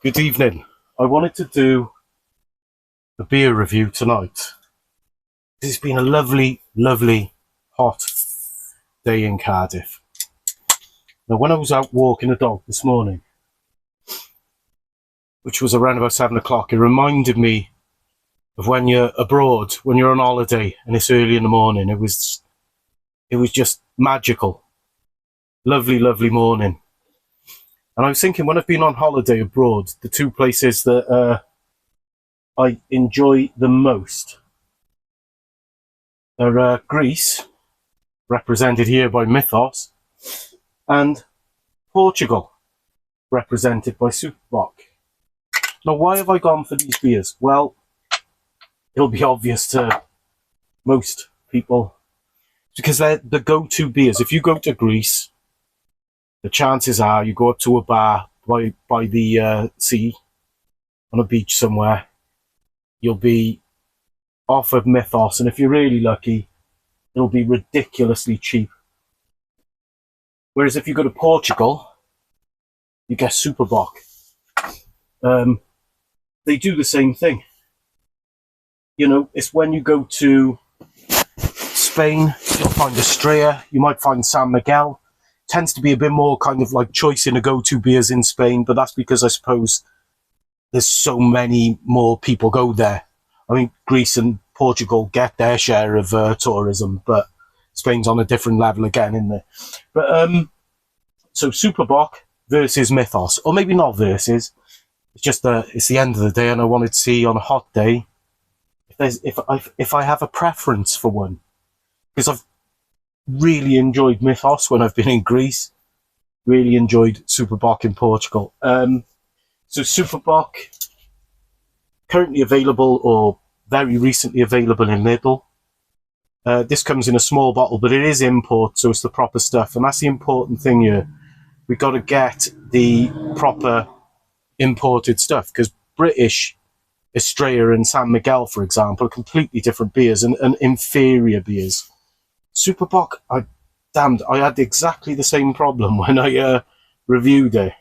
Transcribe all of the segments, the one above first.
Good evening. I wanted to do a beer review tonight. It's been a lovely, lovely, hot day in Cardiff. Now, when I was out walking the dog this morning, which was around about 7 o'clock, it reminded me of when you're abroad, when you're on holiday and it's early in the morning. It was just magical. Lovely, lovely morning. And I was thinking, when I've been on holiday abroad, the two places that I enjoy the most are Greece, represented here by Mythos, and Portugal, represented by Bock. Now, why have I gone for these beers? Well, it'll be obvious to most people, because they're the go-to beers. If you go to Greece, the chances are you go up to a bar by the sea, on a beach somewhere, you'll be offered Mythos, and if you're really lucky, it'll be ridiculously cheap. Whereas if you go to Portugal, you get Super Bock. They do the same thing. You know, it's when you go to Spain, you'll find Estrella, you might find San Miguel. Tends to be a bit more kind of like choice in the go-to beers in Spain, but that's because I suppose there's so many more people go there. I mean, Greece and Portugal get their share of tourism, but Spain's on a different level again, isn't it? But so Super Bock versus Mythos, or maybe not versus. It's just it's the end of the day, and I wanted to see on a hot day if I have a preference for one, because I've really enjoyed Mythos when I've been in Greece. Really enjoyed Super Bock in Portugal. So Super Bock, currently available or very recently available in Lidl. This comes in a small bottle, but it is import, so it's the proper stuff. And that's the important thing here. We've got to get the proper imported stuff, because British Estrella and San Miguel, for example, are completely different beers and inferior beers. Super Bock, I had exactly the same problem when I reviewed it,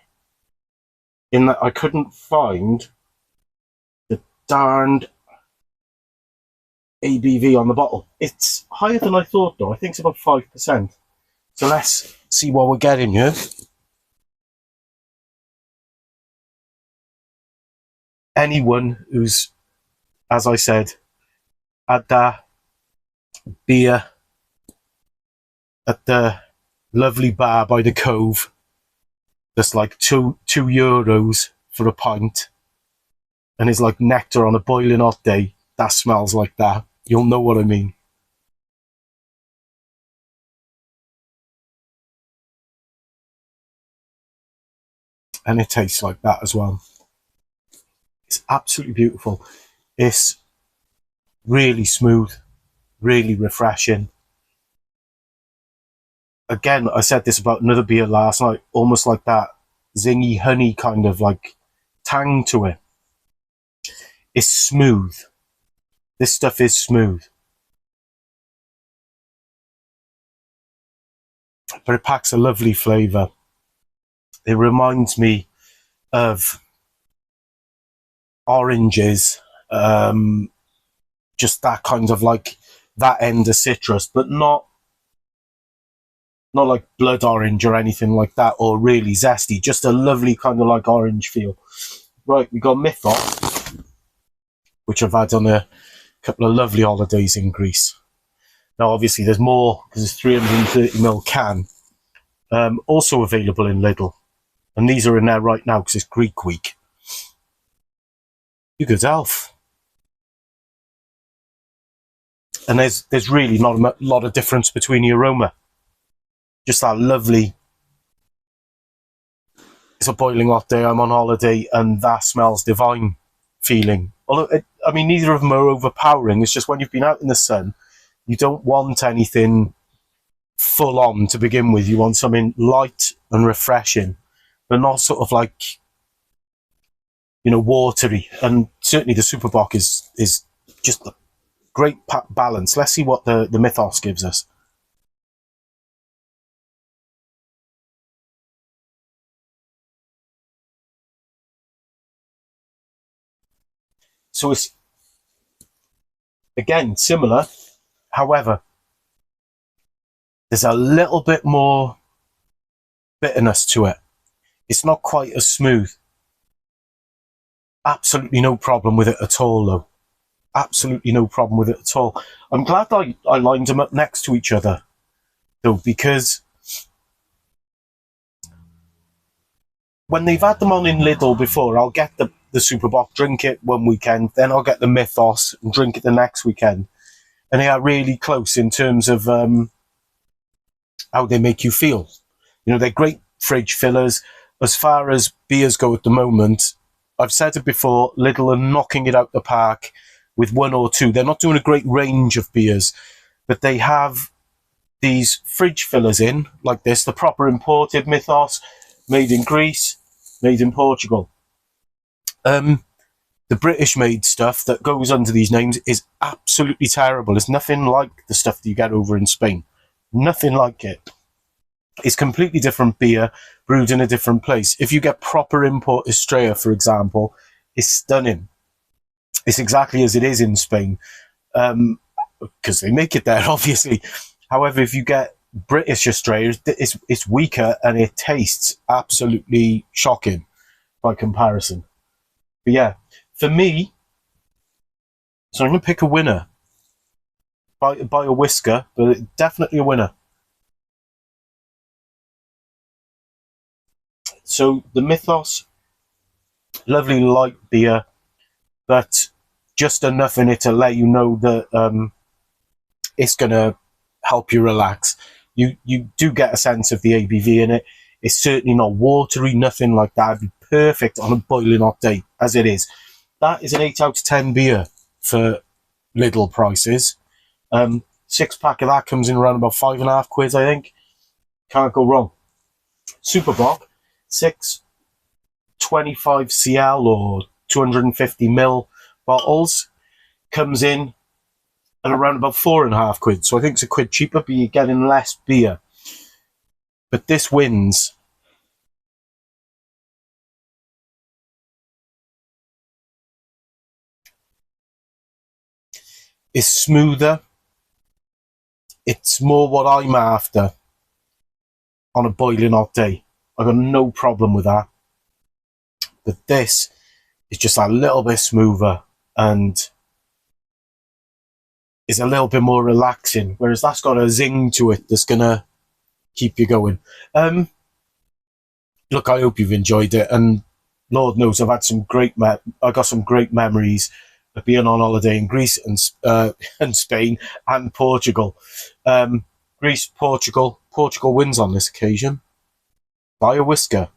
in that I couldn't find the darned ABV on the bottle. It's higher than I thought, though. I think it's about 5%. So let's see what we're getting here. Anyone who's, as I said, had that beer at the lovely bar by the Cove, that's like €2 for a pint, and is like nectar on a boiling hot day, that smells like that. You'll know what I mean. And it tastes like that as well. It's absolutely beautiful. It's really smooth, really refreshing. Again, I said this about another beer last night, almost like that zingy honey kind of like tang to it. It's smooth. This stuff is smooth. But it packs a lovely flavour. It reminds me of oranges, just that kind of like that end of citrus, but not like blood orange or anything like that, or really zesty, just a lovely kind of like orange feel. Right, we got Mythos, which I've had on a couple of lovely holidays in Greece. Now, obviously, there's more because it's 330ml can. Also available in Lidl, and these are in there right now because it's Greek week. You good elf. And there's really not a lot of difference between the aroma. Just that lovely, it's a boiling hot day, I'm on holiday, and that smells divine feeling. Although, I mean, neither of them are overpowering. It's just when you've been out in the sun, you don't want anything full on to begin with. You want something light and refreshing, but not sort of like, you know, watery. And certainly the Super Bock is just a great balance. Let's see what the Mythos gives us. So it's, again, similar. However, there's a little bit more bitterness to it. It's not quite as smooth. Absolutely no problem with it at all, though. Absolutely no problem with it at all. I'm glad I lined them up next to each other, though, because when they've had them on in Lidl before, I'll get the Super Bock, drink it one weekend, then I'll get the Mythos and drink it the next weekend. And they are really close in terms of how they make you feel. You know, they're great fridge fillers. As far as beers go at the moment, I've said it before, Lidl are knocking it out the park with one or two. They're not doing a great range of beers, but they have these fridge fillers in, like this, the proper imported Mythos, made in Greece, made in Portugal. The British-made stuff that goes under these names is absolutely terrible. It's nothing like the stuff that you get over in Spain. Nothing like it. It's completely different beer, brewed in a different place. If you get proper import Estrella, for example, it's stunning. It's exactly as it is in Spain, because they make it there, obviously. However, if you get British Estrella, it's weaker and it tastes absolutely shocking by comparison. But yeah, for me, so I'm going to pick a winner by a whisker, but definitely a winner. So the Mythos, lovely light beer, but just enough in it to let you know that it's going to help you relax. You do get a sense of the ABV in it. It's certainly not watery, nothing like that. It'd be perfect on a boiling hot day, as it is. That is an 8 out of 10 beer for Lidl prices. 6-pack of that comes in around about £5.50, I think. Can't go wrong. Super Bock, 625 cl or 250ml bottles, comes in at around about £4.50. So I think it's a quid cheaper, but you're getting less beer. But this wins. It's smoother. It's more what I'm after on a boiling hot day. I've got no problem with that. But this is just a little bit smoother and is a little bit more relaxing, whereas that's got a zing to it that's going to keep you going. Look, I hope you've enjoyed it, and Lord knows I've had some I got some great memories of being on holiday in Greece and Spain and Portugal. Greece, Portugal. Portugal wins on this occasion by a whisker.